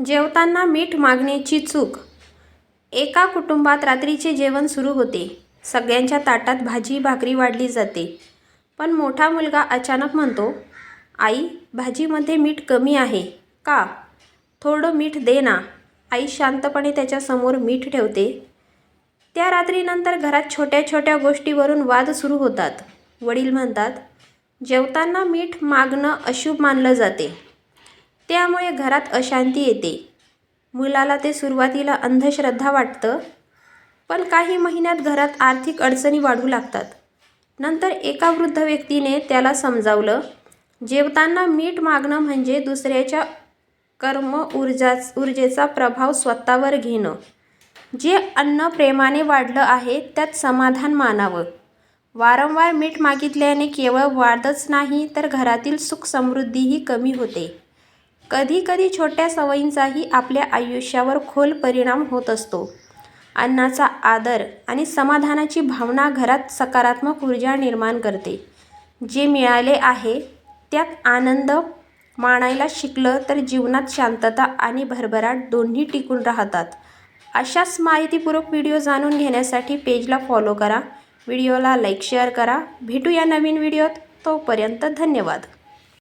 जेवताना मीठ मागण्याची चूक. एका कुटुंबात रात्रीचे जेवण सुरू होते. सगळ्यांच्या ताटात भाजी भाकरी वाढली जाते. पण मोठा मुलगा अचानक म्हणतो, आई, भाजीमध्ये मीठ कमी आहे का? थोडं मीठ दे ना. आई शांतपणे त्याच्यासमोर मीठ ठेवते. त्या रात्रीनंतर घरात छोट्या छोट्या गोष्टीवरून वाद सुरू होतात. वडील म्हणतात, जेवताना मीठ मागणं अशुभ मानलं जाते. त्यामुळे घरात अशांती येते. मुलाला ते सुरुवातीला अंधश्रद्धा वाटतं, पण काही महिन्यात घरात आर्थिक अडचणी वाढू लागतात. नंतर एका वृद्ध व्यक्तीने त्याला समजावलं, जेवताना मीठ मागणं म्हणजे दुसऱ्याच्या ऊर्जेचा प्रभाव स्वतःवर घेणं. जे अन्न प्रेमाने वाढलं आहे त्यात समाधान मानावं. वारंवार मीठ मागितल्याने केवळ वादच नाही तर घरातील सुख समृद्धीही कमी होते. कधी कधी छोट्या सवयींचाही आपल्या आयुष्यावर खोल परिणाम होत असतो. अन्नाचा आदर आणि समाधानाची भावना घरात सकारात्मक ऊर्जा निर्माण करते. जे मिळाले आहे त्यात आनंद मानायला शिकलं तर जीवनात शांतता आणि भरभराट दोन्ही टिकून राहतात. अशाच माहितीपूर्वक व्हिडिओ जाणून घेण्यासाठी पेजला फॉलो करा. व्हिडिओला लाईक शेअर करा. भेटूया नवीन व्हिडिओत. तोपर्यंत धन्यवाद.